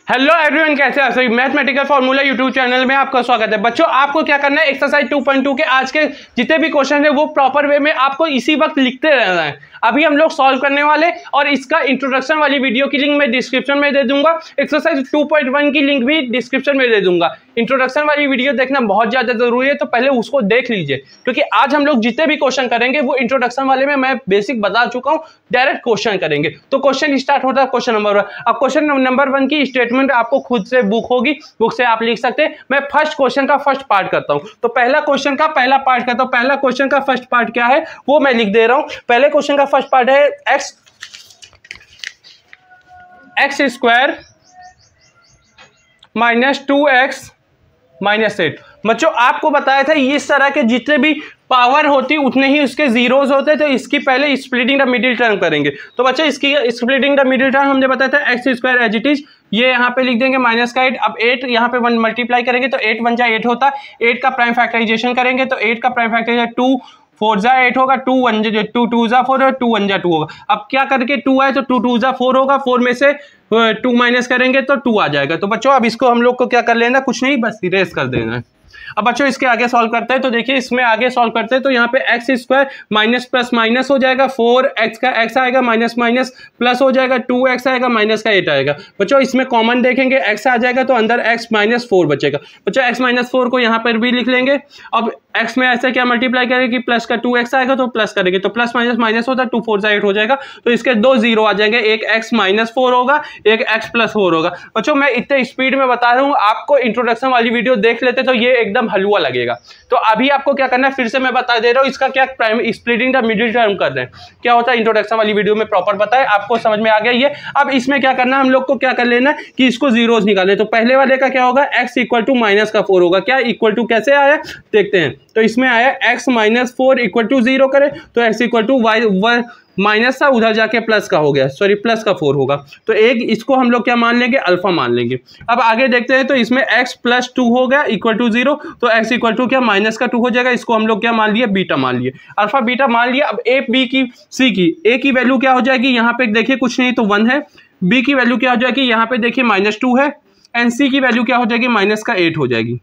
Hello everyone, कैसे हैं सभी। मैथमेटिकल फॉर्मूला यूट्यूब चैनल में आपका स्वागत है। बच्चों, आपको क्या करना है, एक्सरसाइज 2.2 के आज के जितने भी क्वेश्चन है वो प्रॉपर वे में आपको इसी वक्त लिखते रहना है। अभी हम लोग सॉल्व करने वाले और इसका इंट्रोडक्शन वाली वीडियो की लिंक मैं डिस्क्रिप्शन में दे दूंगा। एक्सरसाइज 2.1 की लिंक भी डिस्क्रिप्शन में दे दूंगा। इंट्रोडक्शन वाली वीडियो देखना बहुत ज्यादा जरूरी है, तो पहले उसको देख लीजिए, क्योंकि आज हम लोग जितने भी क्वेश्चन करेंगे वो इंट्रोडक्शन वाले में मैं बेसिक बता चुका हूँ। डायरेक्ट क्वेश्चन करेंगे, तो क्वेश्चन स्टार्ट होता है क्वेश्चन नंबर 1। अब क्वेश्चन नंबर 1 की स्टेटमेंट आपको खुद से बुक होगी, बुक से आप लिख सकते हैं। मैं फर्स्ट क्वेश्चन का फर्स्ट पार्ट करता हूं, तो पहला क्वेश्चन का पहला पार्ट करता हूं। पहला क्वेश्चन का फर्स्ट पार्ट क्या है वो मैं लिख दे रहा हूं। पहले क्वेश्चन का फर्स्ट पार्ट है x square minus 2x minus 8। बच्चों, आपको बताया था इस तरह के जितने भी पावर होती उतने ही उसके जीरोस होते, तो इसकी पहले स्प्लिटिंग द मिडिल टर्म करेंगे। तो बच्चों, इसकी स्प्लिटिंग द मिडिल टर्म हमने बताया था X square as it is, ये यहाँ पे लिख देंगे माइनस का 8। अब 8 यहाँ पे 1 मल्टीप्लाई करेंगे तो 8 1 जा 8 होता। 8 का प्राइम फैक्टराइजेशन करेंगे तो 8 का प्राइम फैक्टराइजेशन 2 4 जा 8 होगा, 2 1 जा 2 2 जा 4 और 2 1 जा 2 होगा। अब क्या करके 2 आए तो 2 2 जा 4 होगा, 4 में से 2 माइनस करेंगे तो 2 आ जाएगा। तो बच्चों, अब इसको हम लोग को क्या कर लेना, कुछ नहीं, बस इरेज कर देना है। अब बच्चों, इसके आगे सॉल्व करते हैं, तो देखिए इसमें आगे सॉल्व करते हैं तो यहाँ पे x square minus plus minus हो जाएगा, 4x का x आएगा, माइनस माइनस प्लस हो जाएगा, 2x आएगा, माइनस का 8 आएगा। बच्चों, इसमें कॉमन देखेंगे x आ जाएगा तो अंदर x माइनस 4 बचेगा। बच्चों, x माइनस 4 को यहाँ पर भी लिख लेंगे। अब x में ऐसे क्या मल्टीप्लाई करेंगे कि प्लस का 2x आएगा तो प्लस करेंगे तो प्लस माइनस माइनस होता है, 2 4 जा 8 हो जाएगा। तो इसके दो जीरो आ जाएंगे, एक x माइनस 4 होगा, एक x प्लस 4 होगा। बच्चों, मैं इतने स्पीड में बता रहा हूँ, आपको इंट्रोडक्शन वाली वीडियो देख लेते तो ये एकदम हलवा लगेगा। तो अभी आपको क्या करना है, फिर से मैं बता दे रहा हूं, इसका क्या स्प्लिटिंग द मिडिल टर्म कर रहे हैं, क्या होता है इंट्रोडक्शन वाली वीडियो में प्रॉपर बताए, आपको समझ में आ गया ये। अब इसमें क्या करना है, हम लोग को क्या कर लेना है कि इसको जीरोस निकाले। तो पहले वाले का क्या होगा, x इक्वल टू माइनस का 4 होगा। क्या इक्वल टू कैसे आया देखते हैं। तो इसमें आया x माइनस 4 इक्वल टू 0 करें तो x equal to y minus था, उधर जाके प्लस का हो गया, सॉरी प्लस का 4 होगा। तो एक इसको हम लोग क्या मान लेंगे, अल्फा मान लेंगे। अब आगे देखते हैं, तो इसमें x प्लस 2 हो गया इक्वल टू 0, तो x इक्वल टू क्या माइनस का 2 हो जाएगा। इसको हम लोग क्या मान लिए, बीटा मान लिए, अल्फा बीटा मान लिया। अब a b की c की, a की वैल्यू क्या हो जाएगी, यहाँ पे देखिए कुछ नहीं तो 1 है। b की वैल्यू क्या हो जाएगी, यहाँ पे देखिए माइनस 2 है, एंड c की वैल्यू क्या हो जाएगी, माइनस का 8 हो जाएगी।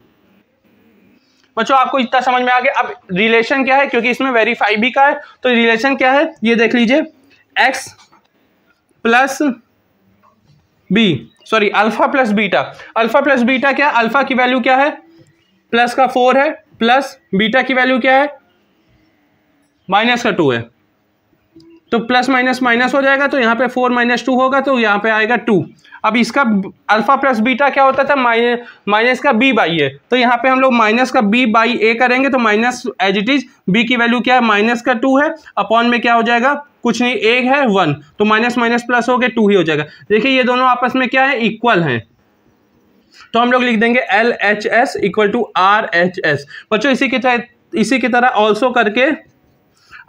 बच्चों, आपको इतना समझ में आ गया। अब रिलेशन क्या है, क्योंकि इसमें वेरीफाई भी का है, तो रिलेशन क्या है ये देख लीजिए, x plus B, sorry alpha plus beta. Alpha plus beta क्या, अल्फा की वैल्यू क्या है, प्लस का 4 है, प्लस बीटा की वैल्यू क्या है, माइनस का 2 है। तो प्लस माइनस माइनस हो जाएगा, तो यहाँ पे 4 माइनस 2 होगा, तो यहाँ पे आएगा 2। अब इसका अल्फा प्लस बीटा क्या होता था, माइनस का b बाई ए, तो यहाँ पे हम लोग माइनस का b बाई ए करेंगे, तो minus as it is b की वैल्यू क्या है, माइनस का 2 है, अपॉन में क्या हो जाएगा, कुछ नहीं, एक है 1, तो माइनस माइनस प्लस हो गया 2 ही हो जाएगा। देखिए ये दोनों आपस में क्या है, इक्वल हैं, तो हम लोग लिख देंगे LHS इक्वल टू RHS। बच्चों, इसी की तरह ऑल्सो करके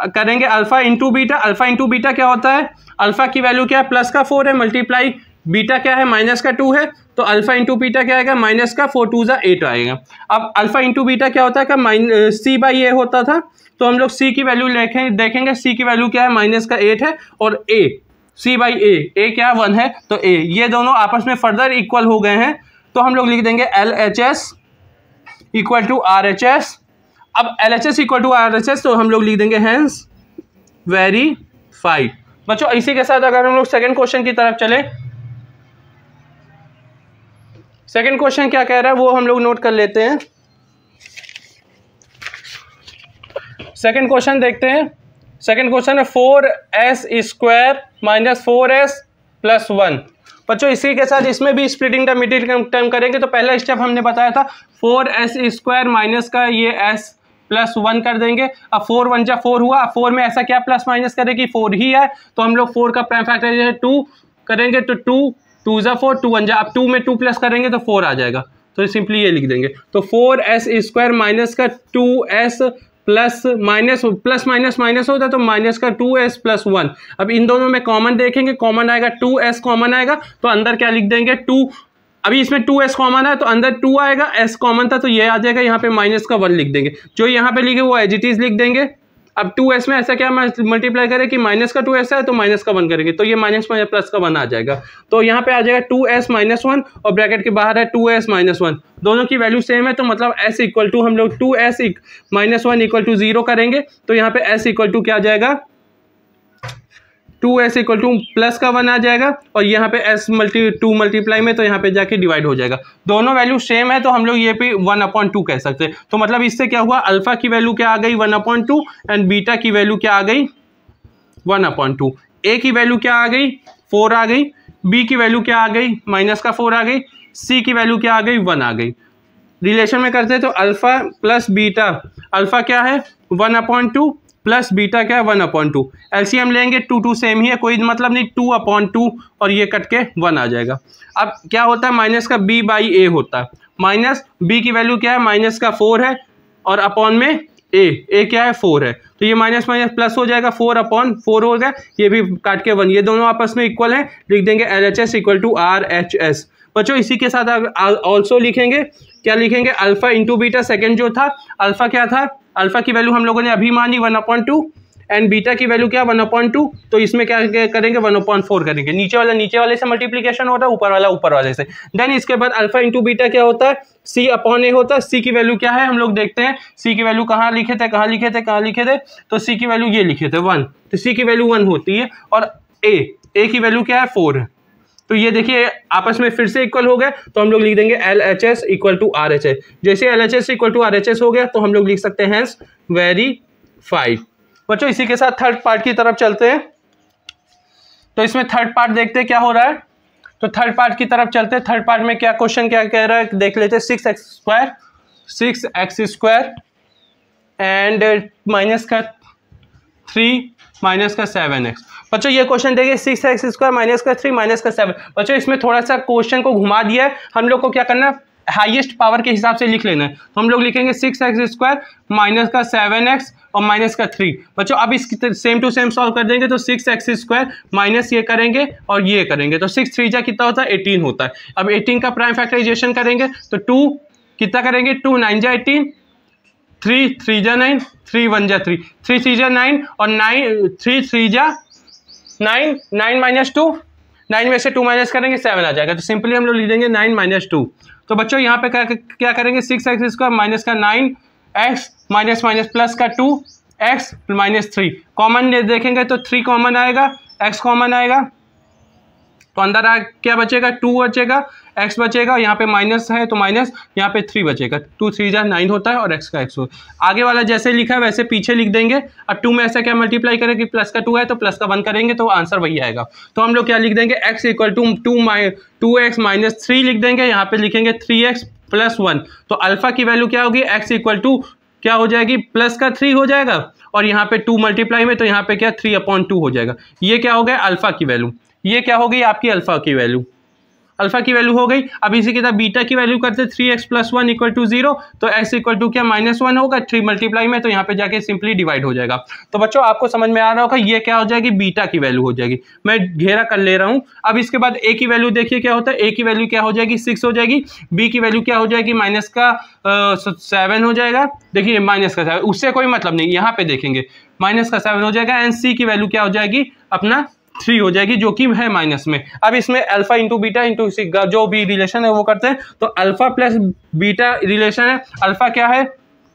करेंगे alpha into beta. Alpha into beta क्या होता है, अल्फा की वैल्यू क्या है, प्लस का 4 है, मल्टीप्लाई बीटा क्या है, माइनस का 2 है, तो अल्फा इंटू बीटा क्या आएगा, माइनस का 4 2 जा 8 आएगा। अब अल्फा इंटू बीटा क्या होता है, c बाई ए होता था, तो हम लोग c की वैल्यू देखेंगे, c की वैल्यू क्या है, माइनस का 8 है, और a c बाई ए क्या 1 है, तो a, ये दोनों आपस में फर्दर इक्वल हो गए हैं, तो हम लोग लिख देंगे LHS इक्वल टू RHS। अब LHS इक्वल टू RHS, तो हम लोग लिख देंगे हैंस वेरीफाइड। बच्चों, इसी के साथ अगर हम लोग सेकंड क्वेश्चन की तरफ चले, सेकंड क्वेश्चन क्या कह रहा है वो हम लोग नोट कर लेते हैं। सेकंड क्वेश्चन देखते हैं। सेकंड क्वेश्चन है 4s square minus 4s plus 1। बच्चों, इसी के साथ इसमें भी स्प्लिटिंग द मिडिल टर्म करेंगे। तो पहला स्टेप हमने बताया था 4s स्क्वायर माइनस का ये s प्लस 1 कर देंगे। अब 4 1 जा 4 हुआ, 4 में ऐसा क्या प्लस माइनस करें कि 4 ही है, तो हम लोग 4 का प्राइम फैक्टराइजेशन 2 करेंगे, तो 2 2 जा 4, 2 1 जा, अब 2 में 2 प्लस करेंगे तो 4 आ जाएगा, तो सिंपली ये लिख देंगे। तो 4s स्क्वायर माइनस का 2s प्लस माइनस माइनस होता है, तो माइनस का 2s प्लस 1। अब इन दोनों में कॉमन देखेंगे, कॉमन आएगा 2s कॉमन आएगा, तो अंदर क्या लिख देंगे 2। अभी इसमें 2s कॉमन है तो अंदर 2 आएगा, s कॉमन था तो ये आ जाएगा, यहाँ पे माइनस का 1 लिख देंगे। जो यहाँ पे लिखे वो एज इट इज लिख देंगे। अब 2s में ऐसा क्या मल्टीप्लाई करें कि माइनस का 2s है तो माइनस का 1 करेंगे, तो ये माइनस में प्लस का 1 आ जाएगा। तो यहाँ पे आ जाएगा 2s माइनस 1 और ब्रैकेट के बाहर है 2s माइनस 1, दोनों की वैल्यू सेम है, तो मतलब s इक्वल टू हम लोग 2s माइनस 1 इक्वल टू 0 करेंगे, तो यहाँ पे s इक्वल टू क्या आ जाएगा 2s इक्वल टू प्लस का 1 आ जाएगा, और यहाँ पे s 2 मल्टीप्लाई में तो यहाँ पे जाके डिवाइड हो जाएगा। दोनों वैल्यू सेम है तो हम लोग ये पे 1/2 कह सकते हैं। तो मतलब इससे क्या हुआ, अल्फा की वैल्यू क्या आ गई 1/2 एंड बीटा की वैल्यू क्या आ गई 1/2। ए की वैल्यू क्या आ गई 4 आ गई, बी की वैल्यू क्या आ गई माइनस का 4 आ गई, सी की वैल्यू क्या आ गई 1 आ गई। रिलेशन में करते हैं तो अल्फा प्लस बीटा, अल्फा क्या है 1/2 प्लस बीटा क्या है 1/2, एलसीएम लेंगे 2 सेम ही है, कोई मतलब नहीं 2/2 और ये कट के 1 आ जाएगा। अब क्या होता है माइनस का b बाई ए होता है, माइनस b की वैल्यू क्या है माइनस का 4 है और अपॉन में a क्या है 4 है, तो ये माइनस माइनस प्लस हो जाएगा 4/4 हो गया, ये भी काट के 1, ये दोनों आपस में इक्वल है, लिख देंगे LHS इक्वल टू RHS। बच्चों इसी के साथ ऑल्सो लिखेंगे, क्या लिखेंगे अल्फा इंटू बीटा, सेकेंड जो था अल्फा क्या था, अल्फा की वैल्यू हम लोगों ने अभी मानी 1/2 एंड बीटा की वैल्यू क्या 1/2, तो इसमें क्या करेंगे 1/4 करेंगे, नीचे वाले से मल्टीप्लिकेशन होता है, ऊपर वाले से। देन इसके बाद अल्फा इंटू बीटा क्या होता है C/A होता है, C की वैल्यू क्या है हम लोग देखते हैं, C की वैल्यू कहाँ लिखे थे, तो C की वैल्यू ये लिखे थे 1, तो C की वैल्यू 1 होती है, और A की वैल्यू क्या है 4 है, तो ये देखिए आपस में फिर से इक्वल हो गए, तो हम लोग लिख देंगे LHS इक्वल टू RHS। जैसे LHS इक्वल टू RHS हो गया तो हम लोग लिख सकते हैं हैंस वेरीफाइड। बच्चों इसी के साथ थर्ड पार्ट की तरफ चलते हैं, तो इसमें थर्ड पार्ट देखते हैं क्या हो रहा है, तो थर्ड पार्ट की तरफ चलते हैं। थर्ड पार्ट में क्या क्वेश्चन क्या कह रहा है देख लेते हैं। 6x² एंड माइनस का 3 माइनस का 7x। बच्चों ये क्वेश्चन देखिए 6x² माइनस का 3 माइनस का 7। बच्चों इसमें थोड़ा सा क्वेश्चन को घुमा दिया है, हम लोग को क्या करना है हाईएस्ट पावर के हिसाब से लिख लेना है, तो हम लोग लिखेंगे 6x² माइनस का 7x और माइनस का 3। बच्चों अब इसकी सेम टू सेम सॉल्व कर देंगे, तो 6x² माइनस ये करेंगे और ये करेंगे, तो 6 3 जा कितना होता है 18 होता है। अब 18 का प्राइम फैक्टराइजेशन करेंगे तो 2 कितना करेंगे 2 9 जा 18, 3 3 जा 9, 3 1 जा 3, 3 3 जा 9 और 9 3 3 जा 9, 9 माइनस 2, 9 में से 2 माइनस करेंगे 7 आ जाएगा, तो सिंपली हम लोग लिख देंगे 9 माइनस 2। तो बच्चों यहाँ पे क्या करेंगे 6x² माइनस का 9x माइनस माइनस प्लस का 2x माइनस 3, कॉमन देखेंगे तो 3 कॉमन आएगा, x कॉमन आएगा, तो अंदर क्या बचेगा 2 बचेगा, x बचेगा, यहाँ पे माइनस है तो माइनस, यहाँ पे 3 बचेगा, 2 3 जा 9 होता है और x का x हो। आगे वाला जैसे लिखा है वैसे पीछे लिख देंगे, और 2 में ऐसा क्या मल्टीप्लाई करेंगे प्लस का 2 है तो प्लस का 1 करेंगे तो आंसर वही आएगा। तो हम लोग क्या लिख देंगे x equal to 2x minus 3 लिख देंगे, यहाँ पे लिखेंगे 3x प्लस 1, तो अल्फा की वैल्यू क्या होगी x इक्वल टू क्या हो जाएगी प्लस का 3 हो जाएगा, और यहाँ पे 2 मल्टीप्लाई में तो यहाँ पे क्या 3/2 हो जाएगा। ये क्या हो गया अल्फा की वैल्यू, ये क्या हो गई आपकी अल्फा की वैल्यू, अल्फा की वैल्यू हो गई। अब इसी के साथ बीटा की वैल्यू करते 3x प्लस 1 इक्वल टू 0, तो x इक्वल टू क्या -1 होगा, 3 मल्टीप्लाई में तो यहाँ पे जाके सिंपली डिवाइड हो जाएगा। तो बच्चों आपको समझ में आ रहा होगा ये क्या हो जाएगी बीटा की वैल्यू हो जाएगी, मैं घेरा कर ले रहा हूँ। अब इसके बाद a की वैल्यू देखिए क्या होता है, a की वैल्यू क्या हो जाएगी 6 हो जाएगी, b की वैल्यू क्या हो जाएगी माइनस का 7 हो जाएगा, देखिए माइनस का 7 उससे कोई मतलब नहीं, यहाँ पे देखेंगे माइनस का 7 हो जाएगा, एंड c की वैल्यू क्या हो जाएगी अपना 3 हो जाएगी जो कि है माइनस में। अब इसमें अल्फा इंटू बीटा इंटू जो भी रिलेशन है वो करते हैं, तो अल्फा प्लस बीटा रिलेशन है, अल्फा क्या है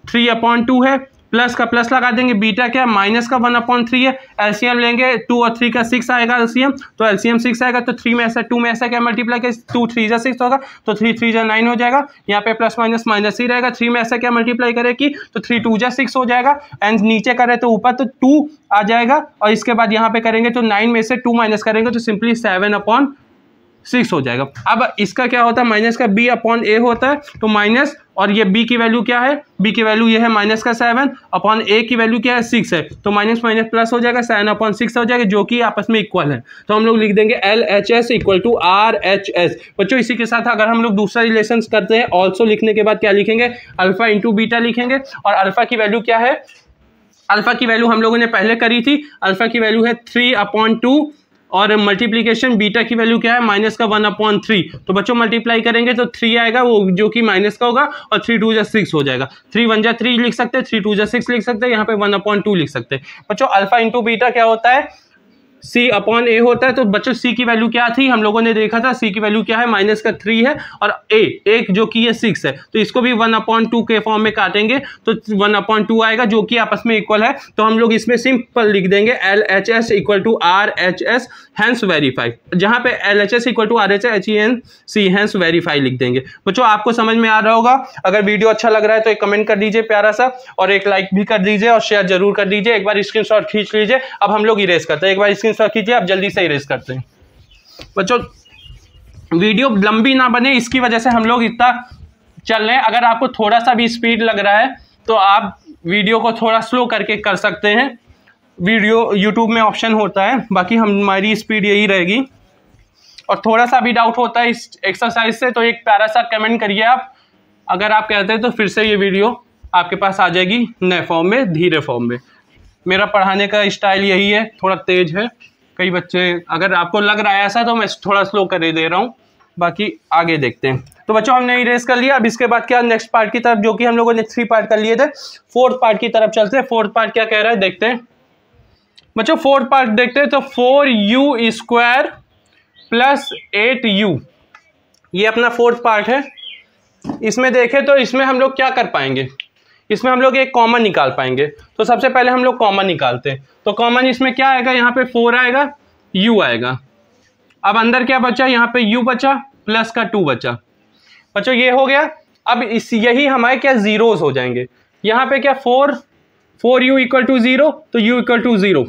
3/2 है, प्लस का प्लस लगा देंगे, बीटा क्या माइनस का 1/3 है, एलसीएम लेंगे 2 और 3 का 6 आएगा एलसीएम, तो एलसीएम 6 आएगा, तो 3 में ऐसा 2 में ऐसा क्या मल्टीप्लाई कर 2 3 जा 6 होगा, तो 3 3 जा 9 हो जाएगा, यहाँ पे प्लस माइनस माइनस ही रहेगा, 3 में ऐसा क्या मल्टीप्लाई करे कि तो 3 2 जा 6 हो जाएगा, एंड नीचे करे तो ऊपर तो 2 आ जाएगा, और इसके बाद यहाँ पे करेंगे तो 9 में से 2 माइनस करेंगे तो सिंपली 7/6 हो जाएगा। अब इसका क्या होता है माइनस का b/a होता है, तो माइनस और ये b की वैल्यू क्या है, b की वैल्यू ये है माइनस का 7/a की वैल्यू क्या है 6 है, तो माइनस माइनस प्लस हो जाएगा 7/6 हो जाएगा जो कि आपस में इक्वल है, तो हम लोग लिख देंगे LHS इक्वल टू RHS। बच्चों इसी के साथ अगर हम लोग दूसरा रिलेशन करते हैं ऑल्सो लिखने के बाद क्या लिखेंगे अल्फा इंटू बीटा लिखेंगे, और अल्फा की वैल्यू क्या है, अल्फा की वैल्यू हम लोगों ने पहले करी थी, अल्फा की वैल्यू है 3/2 और मल्टीप्लीकेशन बीटा की वैल्यू क्या है माइनस का 1/3। तो बच्चों मल्टीप्लाई करेंगे तो 3 आएगा, वो जो कि माइनस का होगा, और 3 2 जा 6 हो जाएगा। 3 1 जा 3 लिख सकते हैं, 3 2 जा 6 लिख सकते हैं, यहाँ पे 1/2 लिख सकते हैं। बच्चों अल्फा इंटू बीटा क्या होता है, C/A होता है। तो बच्चों C की वैल्यू क्या थी, हम लोगों ने देखा था C की वैल्यू क्या है, माइनस का 3 है, और A जो कि ये 6 है, तो इसको भी 1/2 के फॉर्म में काटेंगे तो 1/2 आएगा, जो कि आपस में इक्वल है। तो हम लोग इसमें सिंपल लिख देंगे LHS = RHS हैंस वेरीफाई, जहां पे LHS = RHS HENC hence verify लिख देंगे। बच्चों आपको समझ में आ रहा होगा। अगर वीडियो अच्छा लग रहा है तो एक कमेंट कर दीजिए प्यारा सा, और एक लाइक भी कर दीजिए, और शेयर जरूर कर दीजिए। एक बार स्क्रीनशॉट खींच लीजिए। अब हम लोग इरेज करते हैं, एक बार स्क्रीनशॉट कीजिए, आप जल्दी से इरेज करते हैं। बच्चों वीडियो लंबी ना बने, इसकी वजह से हम लोग इतना चल रहे हैं। अगर आपको थोड़ा सा भी स्पीड लग रहा है तो आप वीडियो को थोड़ा स्लो करके कर सकते हैं, वीडियो यूट्यूब में ऑप्शन होता है, बाकी हमारी स्पीड यही रहेगी। और थोड़ा सा भी डाउट होता है इस एक्सरसाइज से तो एक प्यारा सा कमेंट करिए आप। अगर आप कहते हैं तो फिर से ये वीडियो आपके पास आ जाएगी नए फॉर्म में, धीरे फॉर्म में। मेरा पढ़ाने का स्टाइल यही है, थोड़ा तेज है। कई बच्चे, अगर आपको लग रहा है ऐसा तो मैं थोड़ा स्लो कर दे रहा हूँ, बाकी आगे देखते हैं। तो बच्चों हमने इरेज कर लिया। अब इसके बाद क्या, नेक्स्ट पार्ट की तरफ, जो कि हम लोगों ने 3 पार्ट कर लिए थे, 4th पार्ट की तरफ चलते हैं। 4th पार्ट क्या कह रहा है देखते हैं। बच्चों 4th पार्ट देखते हैं तो 4u² + 8u, ये अपना 4th पार्ट है। इसमें देखें तो इसमें हम लोग क्या कर पाएंगे, इसमें हम लोग एक कॉमन निकाल पाएंगे। तो सबसे पहले हम लोग कॉमन निकालते हैं। तो कॉमन इसमें क्या आएगा, यहाँ पे 4 आएगा, u आएगा। अब अंदर क्या बचा, यहाँ पे u बचा, प्लस का 2 बचा। बच्चों ये हो गया। अब इस यही हमारे क्या जीरोस हो जाएंगे। यहाँ पे क्या 4u = 0, तो u = 0,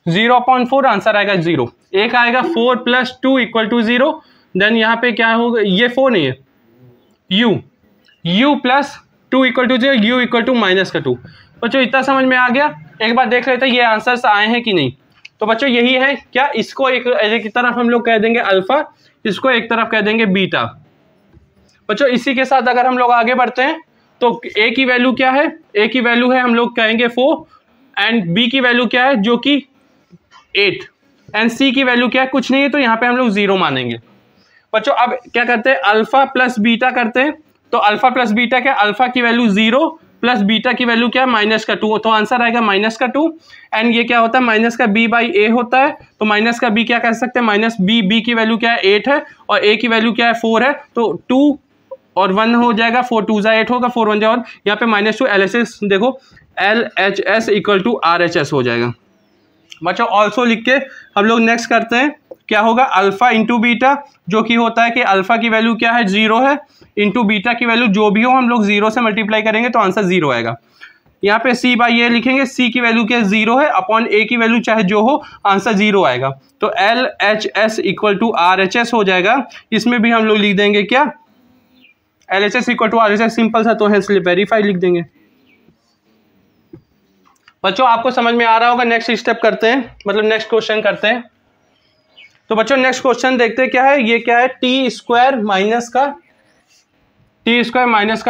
0/4 आंसर आएगा 0। एक आएगा 4 + 2 = 0। देन यहाँ पे क्या होगा, ये 4 नहीं है, u + 2 = 0, u = -2। बच्चों इतना समझ में आ गया। एक बार देख लेते हैं ये आंसर्स आए हैं कि नहीं। तो बच्चों यही है क्या, इसको एक तरफ हम लोग कह देंगे अल्फा, इसको एक तरफ कह देंगे बीटा। बच्चों इसी के साथ अगर हम लोग आगे बढ़ते हैं तो a की वैल्यू क्या है, a की वैल्यू है हम लोग कहेंगे 4, एंड b की वैल्यू क्या है जो कि 8, एंड c की वैल्यू क्या है, कुछ नहीं है, तो यहाँ पे हम लोग 0 मानेंगे। बच्चों अब क्या करते हैं, अल्फा प्लस बीटा करते हैं। तो अल्फा प्लस बीटा क्या, अल्फा की वैल्यू 0 प्लस बीटा की वैल्यू क्या है -2, तो आंसर आएगा -2। एंड ये क्या होता है, -b/a होता है। तो माइनस का b क्या कह सकते हैं, -b की वैल्यू क्या है 8 है, और a की वैल्यू क्या है 4 है, तो 2 और 1 हो जाएगा, 4 2 जा 8 होगा, 4 1 जा, और यहाँ पे -2 LHS देखो, LHS = RHS हो जाएगा। बच्चों ऑल्सो लिख के हम लोग नेक्स्ट करते हैं। क्या होगा, अल्फा इंटू बीटा, जो कि होता है कि अल्फा की वैल्यू क्या है 0 है, इंटू बीटा की वैल्यू जो भी हो हम लोग 0 से मल्टीप्लाई करेंगे तो आंसर 0 आएगा। यहाँ पे c/a लिखेंगे, c की वैल्यू क्या 0 है, अपॉन a की वैल्यू चाहे जो हो, आंसर 0 आएगा। तो LHS = RHS हो जाएगा। इसमें भी हम लोग लिख देंगे क्या, LHS = RHS, सिंपल सा, तो है वेरीफाई लिख देंगे। बच्चों आपको समझ में आ रहा होगा। नेक्स्ट स्टेप करते हैं, मतलब नेक्स्ट क्वेश्चन करते हैं। तो बच्चों नेक्स्ट क्वेश्चन देखते हैं क्या है, ये क्या है, t² -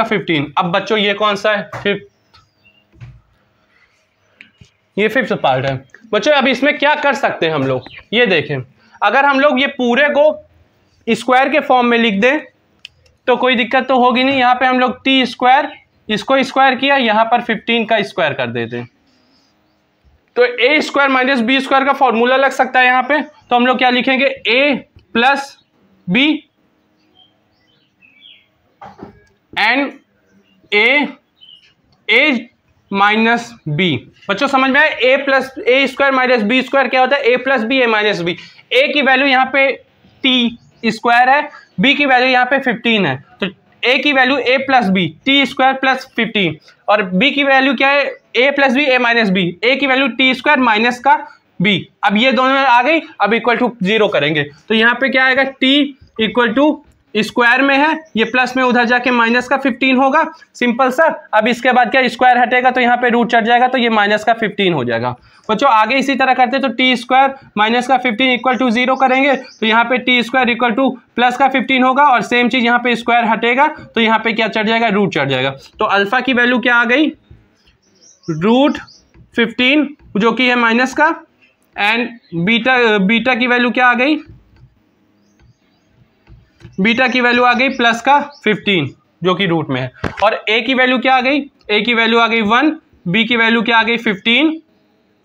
15। अब बच्चों ये कौन सा है, ये 5th पार्ट है। बच्चों अब इसमें क्या कर सकते हैं हम लोग, ये देखें। अगर हम लोग ये पूरे को स्क्वायर के फॉर्म में लिख दें तो कोई दिक्कत तो होगी नहीं। यहाँ पे हम लोग t², इसको स्क्वायर किया, यहाँ पर 15 का स्क्वायर कर देते हैं, तो a² - b² का फॉर्मूला लग सकता है यहाँ पे। तो हम लोग क्या लिखेंगे, a + b and a - b। बच्चों समझ में आया, a² - b² क्या होता है, a + b a - b। a की वैल्यू यहाँ पे t² है, b की वैल्यू यहाँ पे 15 है, तो a की वैल्यू a + b t² + 15, और b की वैल्यू क्या है, a + b a - b, a की वैल्यू t² माइनस का b। अब ये दोनों आ गई, अब =0 करेंगे, तो यहाँ पे क्या आएगा, t स्क्वायर में है, ये प्लस में उधर जाके माइनस का 15 होगा, सिंपल सा। अब इसके बाद क्या, स्क्वायर हटेगा तो यहाँ पे रूट चढ़ जाएगा, तो ये -15 हो जाएगा। बच्चों आगे इसी तरह करते तो t² - 15 = 0 करेंगे, तो यहाँ पे t² = +15 होगा, और सेम चीज यहाँ पे स्क्वायर हटेगा तो यहाँ पे क्या चढ़ जाएगा, रूट चढ़ जाएगा। तो अल्फा की वैल्यू क्या आ गई, √15, जो कि है माइनस का एंड बीटा की वैल्यू क्या आ गई, बीटा की वैल्यू आ गई प्लस का 15 जो कि रूट में है, और ए की वैल्यू क्या आ गई, ए की वैल्यू आ गई 1, बी की वैल्यू क्या आ गई 15,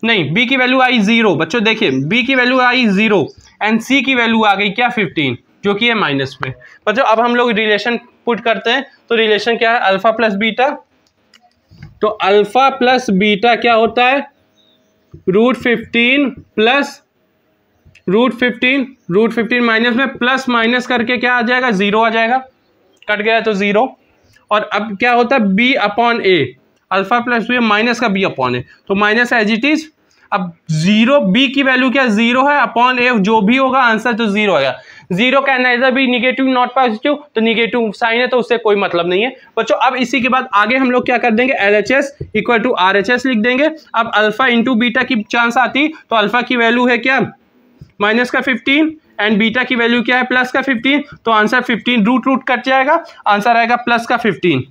नहीं बी की वैल्यू आई 0, बच्चों देखिए बी की वैल्यू आई 0 एंड सी की वैल्यू आ गई क्या 15 जो कि है माइनस में। बच्चों अब हम लोग रिलेशन पुट करते हैं, तो रिलेशन क्या है, अल्फा प्लस बीटा, तो अल्फा प्लस बीटा क्या होता है, √15 प्लस √15 माइनस में प्लस माइनस करके क्या आ जाएगा 0 आ जाएगा, कट गया तो 0, और अब क्या होता है b अपॉन ए, अल्फा प्लस बी माइनस का b अपॉन ए, तो माइनस एज इट इज, अब 0 b की वैल्यू क्या 0 है, अपॉन ए जो भी होगा आंसर तो 0 आएगा, 0 can either be negative not positive, तो निगेटिव साइन है तो उससे कोई मतलब नहीं है बच्चों। अब इसी के बाद आगे हम लोग क्या कर देंगे, LHS इक्वल टू RHS लिख देंगे। अब अल्फा इंटू बीटा की चांस आती, तो अल्फा की वैल्यू है क्या माइनस का 15 एंड बीटा की वैल्यू क्या है प्लस का 15, तो आंसर 15 रूट कट जाएगा, आंसर आएगा प्लस का 15,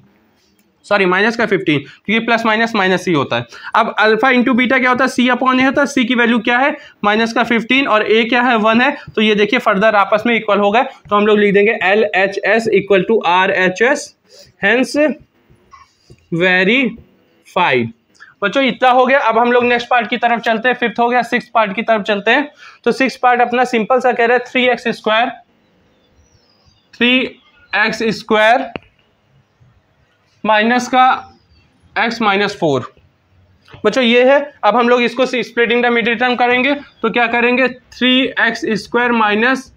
सॉरी माइनस का 15, क्योंकि प्लस माइनस माइनस ही होता है। अब अल्फा इंटू बीटा क्या होता है, सी अपॉन ए होता है, सी की वैल्यू क्या है माइनस का 15 और ए क्या है 1 है, तो ये देखिए फर्दर आपस में इक्वल हो गए, तो हम लोग लिख देंगे LHS equal to RHS, hence verified. बच्चों इतना हो गया, अब हम लोग नेक्स्ट पार्ट की तरफ चलते हैं, फिफ्थ हो गया, सिक्स पार्ट की तरफ चलते हैं। तो सिक्स पार्ट अपना सिंपल सा कह रहे हैं 3x स्क्वायर माइनस का x माइनस 4। बच्चों ये है, अब हम लोग इसको स्प्लिटिंग द मिडिल टर्म करेंगे, तो क्या करेंगे 3x square minus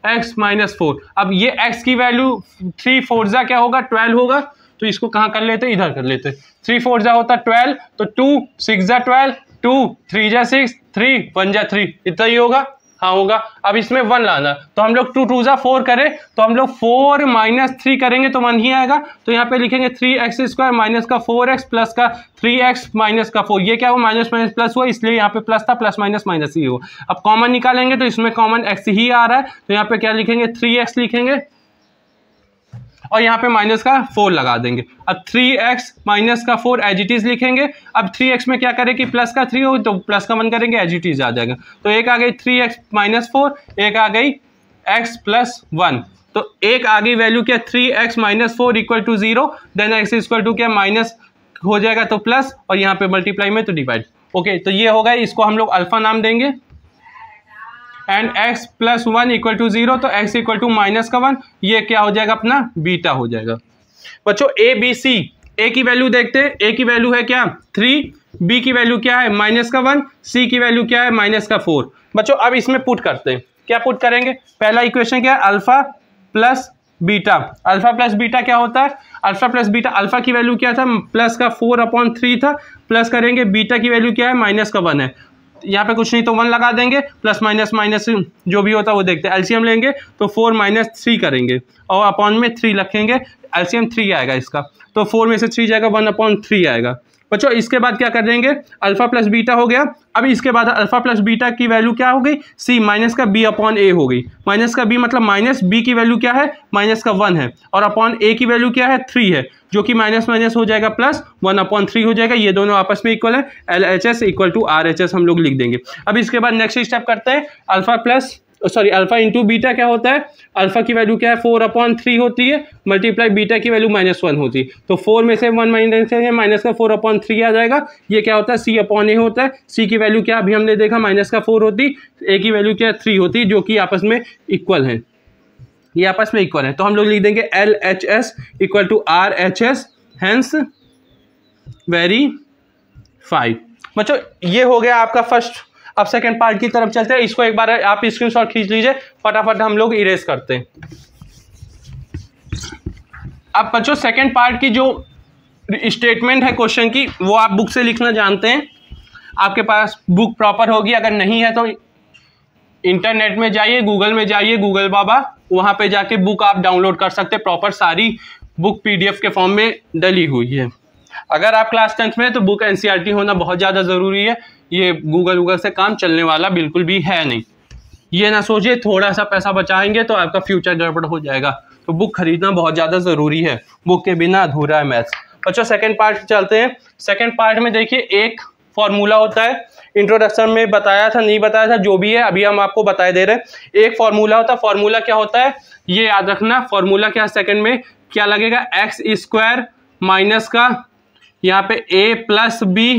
x minus 4। अब ये x की वैल्यू 3 4 जा क्या होगा 12 होगा, तो इसको कहाँ कर लेते, इधर कर लेते। 3 4 जा होता 12, तो 2 6 जा 12, 2 3 जा 6, 3 1 जा 3, इतना ही होगा, हाँ होगा। अब इसमें 1 लाना, तो हम लोग 2 2 जा 4 करें, तो हम लोग 4 माइनस 3 करेंगे तो 1 ही आएगा, तो यहाँ पे लिखेंगे 3x स्क्वायर माइनस का 4x प्लस का 3x माइनस का 4, ये क्या हुआ माइनस माइनस प्लस हुआ, इसलिए यहाँ पे प्लस था, प्लस माइनस माइनस ही हो। अब कॉमन निकालेंगे तो इसमें कॉमन x ही आ रहा है, तो यहाँ पे क्या लिखेंगे 3x लिखेंगे और यहाँ पे माइनस का 4 लगा देंगे। अब 3x माइनस का 4 एज इट इज लिखेंगे। अब 3x में क्या करें कि प्लस का 3 हो, तो प्लस का 1 करेंगे, एज इट इज आ जाएगा। तो एक आ गई 3x माइनस 4, एक आ गई x प्लस 1, तो एक आ गई वैल्यू क्या 3x minus 4 equal to 0, then x equal to क्या माइनस हो जाएगा तो प्लस, और यहाँ पे मल्टीप्लाई में तो डिवाइड। ओके, तो ये हो गया, इसको हम लोग अल्फा नाम देंगे। And x plus 1 equal to 0, तो x इक्वल टू माइनस का 1, ये क्या हो जाएगा अपना बीटा हो जाएगा। बच्चों ए बी सी, ए की वैल्यू देखते हैं, ए की वैल्यू है क्या 3, बी की वैल्यू क्या है माइनस का 1, सी की वैल्यू क्या है माइनस का 4। बच्चों अब इसमें पुट करते हैं, क्या पुट करेंगे, पहला इक्वेशन क्या है alpha plus beta. Alpha plus beta क्या होता है, अल्फा प्लस बीटा, अल्फा की वैल्यू क्या था प्लस का 4/3 था, प्लस करेंगे बीटा की वैल्यू क्या है माइनस का 1 है, यहाँ पे कुछ नहीं तो 1 लगा देंगे, प्लस माइनस माइनस जो भी होता है वो देखते हैं। एलसीएम लेंगे तो 4 माइनस 3 करेंगे और अपॉन में 3 रखेंगे, एलसीएम 3 आएगा इसका, तो 4 में से 3 जाएगा 1/3 आएगा। बच्चों इसके बाद क्या कर देंगे, अल्फा प्लस बीटा हो गया। अब इसके बाद अल्फा प्लस बीटा की वैल्यू क्या हो गई सी माइनस का b अपॉन ए हो गई। माइनस का b मतलब माइनस b की वैल्यू क्या है माइनस का 1 है, और अपॉन a की वैल्यू क्या है 3 है, जो कि माइनस माइनस हो जाएगा प्लस 1/3 हो जाएगा। ये दोनों आपस में इक्वल है, LHS इक्वल टू RHS हम लोग लिख देंगे। अब इसके बाद नेक्स्ट स्टेप करते हैं, अल्फा इंटू बीटा क्या होता है, अल्फा की वैल्यू क्या है 4/3 होती है, मल्टीप्लाई बीटा की वैल्यू -1 होती है, तो 4 में से 1 माइनस करेंगे, माइनस का 4/3 आ जाएगा। ये क्या होता है C अपॉन ए होता है, C की वैल्यू क्या अभी हमने देखा माइनस का 4 होती, A की वैल्यू क्या 3 होती, जो कि आपस में इक्वल है, ये आपस में इक्वल है। तो हम लोग लिख देंगे LHS equal to RHS, hence verified. बच्चों ये हो गया आपका फर्स्ट। अब सेकंड पार्ट की तरफ चलते हैं, इसको एक बार आप स्क्रीनशॉट खींच लीजिए, फटाफट हम लोग इरेज करते हैं। अब बच्चों सेकंड पार्ट की जो स्टेटमेंट है क्वेश्चन की, वो आप बुक से लिखना जानते हैं, आपके पास बुक प्रॉपर होगी, अगर नहीं है तो इंटरनेट में जाइए, गूगल में जाइए, गूगल बाबा, वहाँ पे जाके बुक आप डाउनलोड कर सकते हैं, प्रॉपर सारी बुक PDF के फॉर्म में डली हुई है। अगर आप क्लास 10th में है तो बुक NCERT होना बहुत ज़्यादा ज़रूरी है, ये गूगल से काम चलने वाला बिल्कुल भी है नहीं। ये ना सोचिए थोड़ा सा पैसा बचाएंगे तो आपका फ्यूचर गड़बड़ हो जाएगा, तो बुक खरीदना बहुत ज़्यादा ज़रूरी है, बुक के बिना अधूरा है मैथ्स। बच्चों सेकंड पार्ट चलते हैं। सेकंड पार्ट में देखिए एक फॉर्मूला होता है, इंट्रोडक्शन में बताया था नहीं बताया था, जो भी है अभी हम आपको बताए दे रहे हैं। एक फॉर्मूला होता है, फॉर्मूला क्या होता है ये याद रखना। फॉर्मूला क्या सेकंड में क्या लगेगा, एक्स स्क्वायर माइनस का यहाँ पे a plus b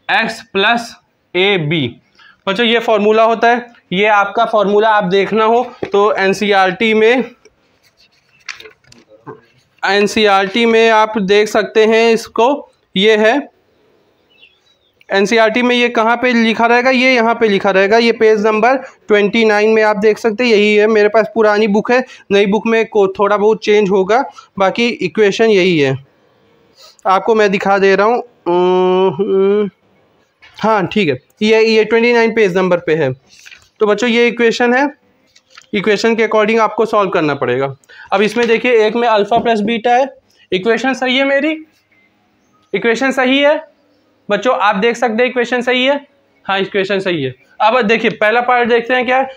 x plus a b. बच्चों ये फॉर्मूला होता है, ये आपका फॉर्मूला आप देखना हो तो एनसीईआरटी में आप देख सकते हैं इसको, ये है एनसीईआरटी में। ये कहाँ पे लिखा रहेगा, ये यहाँ पे लिखा रहेगा, ये पेज नंबर 29 में आप देख सकते हैं, यही है। मेरे पास पुरानी बुक है, नई बुक में थोड़ा बहुत चेंज होगा, बाकी इक्वेशन यही है। आपको मैं दिखा दे रहा हूँ, हाँ ठीक है, ये 29 पेज नंबर पे है। तो बच्चों ये इक्वेशन है, इक्वेशन के अकॉर्डिंग आपको सॉल्व करना पड़ेगा। अब इसमें देखिए एक में अल्फा प्लस बीटा है, इक्वेशन सही है मेरी, इक्वेशन सही है बच्चों, आप देख सकते हैं इक्वेशन सही है, हाँ इक्वेशन सही है। अब देखिए पहला पार्ट देखते हैं क्या है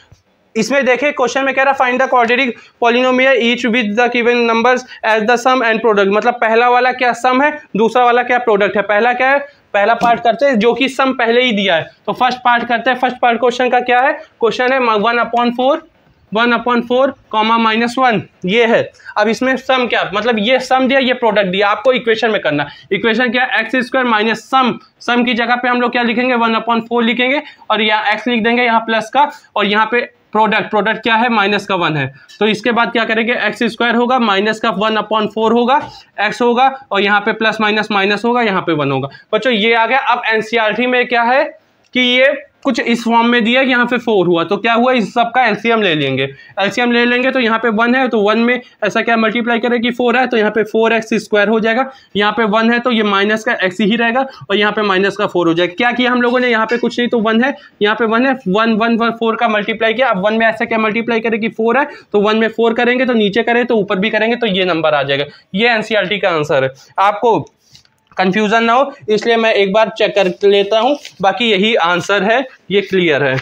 इसमें। देखिए क्वेश्चन में कह रहा find the quadratic polynomial each with the given numbers as the sum and product. मतलब पहला वाला क्या सम है, दूसरा वाला क्या प्रोडक्ट है। पहला क्या है, पहला पार्ट करते हैं जो कि सम पहले ही दिया है, तो फर्स्ट पार्ट करते हैं। फर्स्ट पार्ट क्वेश्चन का क्या है, क्वेश्चन है 1/4 कॉमा -1 ये है। अब इसमें सम क्या, मतलब ये सम दिया ये प्रोडक्ट दिया, आपको इक्वेशन में करना। इक्वेशन क्या, एक्स स्क्वायर माइनस सम की जगह पे हम लोग क्या लिखेंगे 1/4 लिखेंगे, और यहाँ एक्स लिख देंगे यहाँ प्लस का, और यहाँ पे प्रोडक्ट क्या है माइनस का 1 है। तो इसके बाद क्या करेंगे, एक्स स्क्वायर होगा माइनस का 1/4 होगा, एक्स होगा, और यहाँ पे प्लस माइनस होगा, यहाँ पे 1 होगा। बच्चों ये आ गया। अब एनसीईआरटी में क्या है कि ये कुछ इस फॉर्म में दिया कि यहाँ पे 4 हुआ, तो क्या हुआ इस सब का एलसीएम ले लेंगे। एलसीएम ले लेंगे तो यहाँ पे 1 है, तो 1 में ऐसा क्या मल्टीप्लाई करें कि 4 है, तो यहाँ पे 4x स्क्वायर हो जाएगा। यहाँ पे 1 है तो ये माइनस का x ही रहेगा, और यहाँ पे माइनस का 4 हो जाएगा। क्या किया हम लोगों ने, यहाँ पे कुछ नहीं तो 1 है, यहाँ पे 1 है, 1 4 का मल्टीप्लाई किया। अब 1 में ऐसा क्या मल्टीप्लाई करें कि 4 है, तो 1 में 4 करेंगे तो नीचे करें तो ऊपर भी करेंगे तो ये नंबर आ जाएगा। ये एनसीईआरटी का आंसर है। आपको कंफ्यूजन ना हो इसलिए मैं एक बार चेक कर लेता हूं, बाकी यही आंसर है, ये क्लियर है।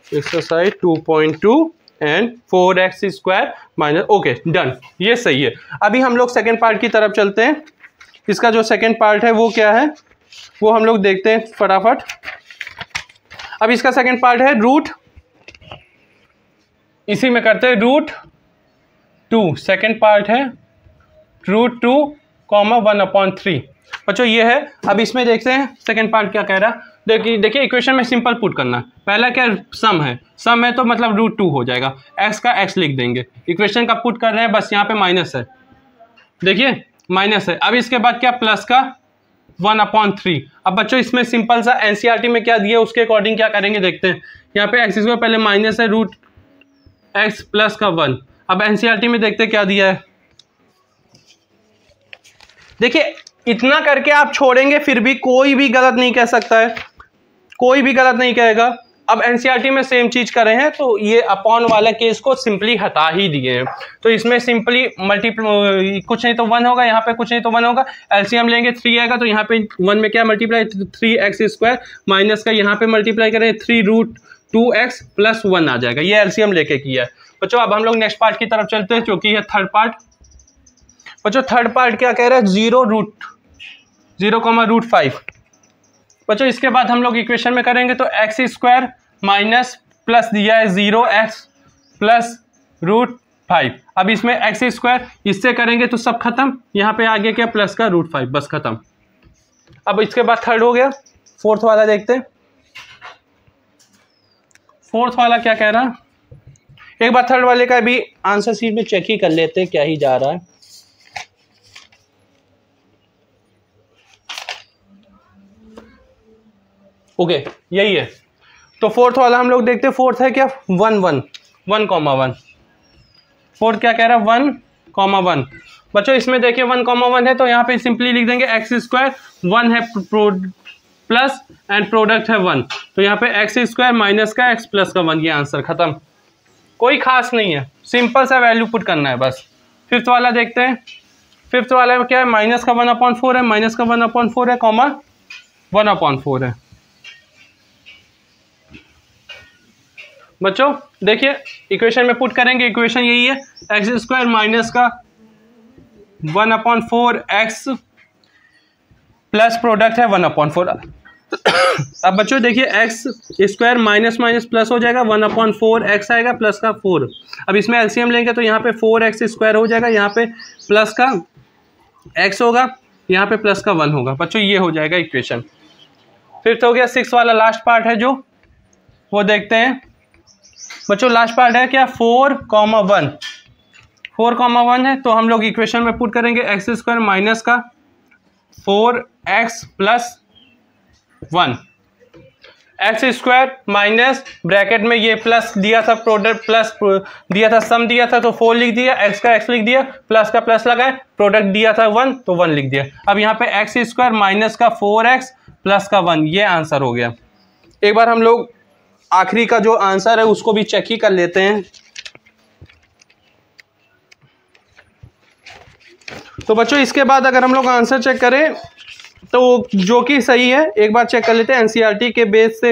Exercise 2.2 and 4x square minus, okay done, ये सही है। अभी हम लोग सेकेंड पार्ट की तरफ चलते हैं। इसका जो सेकेंड पार्ट है वो क्या है वो हम लोग देखते हैं फटाफट। अब इसका सेकेंड पार्ट है रूट, इसी में करते हैं √2। सेकेंड पार्ट है √2, 1/3। बच्चों ये है। अब इसमें देखते हैं सेकंड पार्ट क्या कह रहा है। देखिए इक्वेशन में सिंपल पुट करना है। पहला क्या सम है तो मतलब √2 हो जाएगा, x का x लिख देंगे। इक्वेशन का पुट कर रहे हैं, बस यहाँ पे माइनस है, देखिए माइनस है। अब इसके बाद क्या प्लस का 1/3। अब बच्चों इसमें सिंपल सा एनसीईआरटी में क्या दिया उसके अकॉर्डिंग क्या करेंगे देखते हैं। यहाँ पे x स्क्वायर पहले माइनस है √x प्लस का 1। अब एनसीईआरटी में देखते हैं क्या दिया है। देखिए इतना करके आप छोड़ेंगे फिर भी कोई भी गलत नहीं कह सकता है, कोई भी गलत नहीं कहेगा। अब एनसीईआरटी में सेम चीज कर रहे हैं तो ये अपॉन वाला केस को सिंपली हटा ही दिए हैं। तो इसमें सिंपली कुछ नहीं तो 1 होगा, यहाँ पे कुछ नहीं तो 1 होगा। एलसीएम लेंगे 3 आएगा, तो यहाँ पे 1 में क्या मल्टीप्लाई 3x स्क्वायर माइनस का यहाँ पे मल्टीप्लाई करें 3√2x प्लस 1 आ जाएगा। ये एलसीएम लेके किया है बच्चों। अब हम लोग नेक्स्ट पार्ट की तरफ चलते हैं जो कि है थर्ड पार्ट। बच्चों थर्ड पार्ट क्या कह रहा है 0,5। बच्चों इसके बाद हम लोग इक्वेशन में करेंगे तो x स्क्वायर माइनस प्लस दिया है 0x प्लस √5। अब इसमें x स्क्वायर इससे करेंगे तो सब खत्म, यहाँ पे आगे क्या प्लस का √5, बस खत्म। अब इसके बाद थर्ड हो गया। फोर्थ वाला देखते हैं, फोर्थ वाला क्या कह रहा है। एक बार थर्ड वाले का भी आंसर शीट में चेक ही कर लेते हैं क्या ही जा रहा है। ओके यही है। तो फोर्थ वाला हम लोग देखते हैं। फोर्थ है क्या 1,1 फोर्थ क्या कह रहा है 1,1। बच्चों इसमें देखिए 1,1 है तो यहाँ पे सिंपली लिख देंगे x स्क्वायर 1 है प्लस एंड प्रोडक्ट है 1, तो यहाँ पे x स्क्वायर माइनस का x प्लस का 1, ये आंसर खत्म। कोई खास नहीं है, सिंपल सा वैल्यू पुट करना है बस। फिफ्थ वाला देखते हैं। फिफ्थ वाला में क्या है माइनस का 1/4 है, माइनस का 1/4 है कॉमा 1/4 है। बच्चों देखिए इक्वेशन में पुट करेंगे, इक्वेशन यही है एक्स स्क्वायर माइनस का 1/4x प्लस प्रोडक्ट है 1/4। अब बच्चों देखिए x square minus minus plus हो जाएगा, 1/4 एक्स आएगा प्लस का 4। अब इसमें एलसीएम लेंगे तो यहाँ पे 4x स्क्वायर हो जाएगा, यहाँ पे प्लस का x होगा, यहाँ पे प्लस का 1 होगा। बच्चों ये हो जाएगा इक्वेशन। फिर तो हो गया 6 वाला लास्ट पार्ट है जो वो देखते हैं। बच्चों लास्ट पार्ट है क्या 4,1। 4,1 है तो हम लोग इक्वेशन में पुट करेंगे एक्स स्क्वायर माइनस का 4x plus 1, x square minus bracket में ये प्लस दिया था, प्रोडक्ट प्लस दिया था, सम दिया था तो 4 लिख दिया, एक्स का एक्स लिख दिया, प्लस का प्लस लगाए, प्रोडक्ट दिया था 1 तो 1 लिख दिया। अब यहाँ पे एक्स स्क्वायर माइनस का 4x प्लस का 1, ये आंसर हो गया। एक बार हम लोग आखिरी का जो आंसर है उसको भी चेक ही कर लेते हैं। तो बच्चों इसके बाद अगर हम लोग आंसर चेक करें तो जो कि सही है, एक बार चेक कर लेते हैं। एनसीईआरटी के बेस से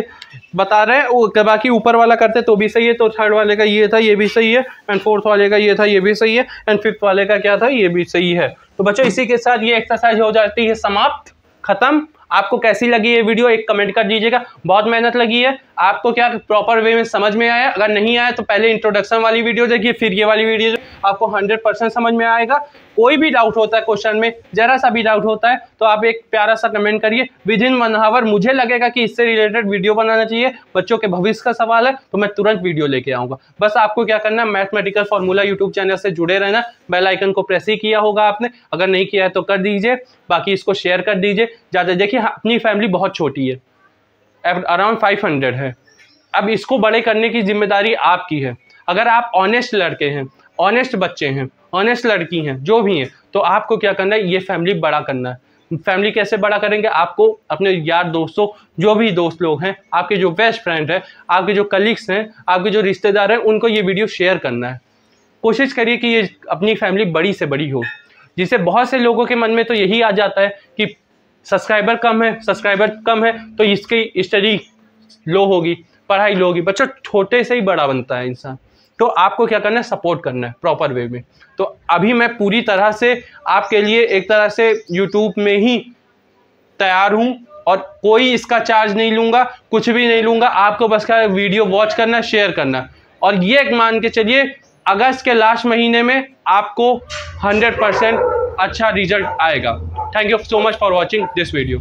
बता रहे हैं, बाकी ऊपर वाला करते तो भी सही है, तो थर्ड वाले का ये था ये भी सही है, एंड फोर्थ वाले का ये था ये भी सही है, एंड फिफ्थ वाले का क्या था ये भी सही है। तो बच्चों इसी के साथ ये एक्सरसाइज हो जाती है समाप्त, खत्म। आपको कैसी लगी ये वीडियो एक कमेंट कर दीजिएगा। बहुत मेहनत लगी है, आपको क्या प्रॉपर वे में समझ में आया? अगर नहीं आया तो पहले इंट्रोडक्शन वाली वीडियो देखिए, फिर ये वाली वीडियो आपको 100% समझ में आएगा। कोई भी डाउट होता है क्वेश्चन में, जरा सा भी डाउट होता है तो आप एक प्यारा सा कमेंट करिए। विदिन 1 आवर मुझे लगेगा कि इससे रिलेटेड वीडियो बनाना चाहिए, बच्चों के भविष्य का सवाल है तो मैं तुरंत वीडियो लेके आऊँगा। बस आपको क्या करना है, मैथमेटिकल फॉर्मूला यूट्यूब चैनल से जुड़े रहना। बेल आइकन को प्रेस ही किया होगा आपने, अगर नहीं किया है तो कर दीजिए, बाकी इसको शेयर कर दीजिए ज़्यादा। देखिए अपनी फैमिली बहुत छोटी है, अराउंड 500 है। अब इसको बड़े करने की जिम्मेदारी आपकी है। अगर आप ऑनेस्ट लड़के हैं, ऑनेस्ट बच्चे हैं, ऑनेस्ट लड़की हैं, जो भी हैं, तो आपको क्या करना है, ये फैमिली बड़ा करना है। फैमिली कैसे बड़ा करेंगे? आपको अपने यार दोस्तों, जो भी दोस्त लोग हैं, आपके जो बेस्ट फ्रेंड है, आपके जो कलीग्स हैं, आपके जो रिश्तेदार हैं, उनको ये वीडियो शेयर करना है। कोशिश करिए कि ये अपनी फैमिली बड़ी से बड़ी हो, जिससे बहुत से लोगों के मन में तो यही आ जाता है कि सब्सक्राइबर कम है तो इसकी स्टडी लो होगी, पढ़ाई लो होगी। बच्चों छोटे से ही बड़ा बनता है इंसान, तो आपको क्या करना है, सपोर्ट करना है प्रॉपर वे में। तो अभी मैं पूरी तरह से आपके लिए एक तरह से यूट्यूब में ही तैयार हूं और कोई इसका चार्ज नहीं लूंगा, कुछ भी नहीं लूंगा। आपको बस का वीडियो वॉच करना, शेयर करना, और ये मान के चलिए अगस्त के लास्ट महीने में आपको 100% अच्छा रिजल्ट आएगा। Thank you so much for watching this video.